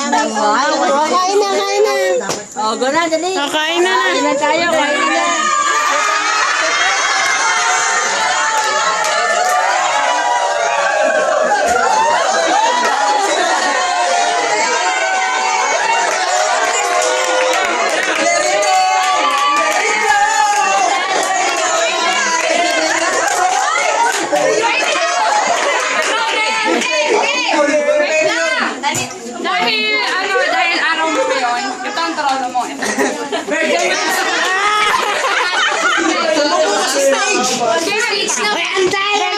Kain na, kain na. Oh, go na, dali. Kain na. Kain na tayo, kain na. Dahil araw mo ngayon, ito ang trono mo. Stage na.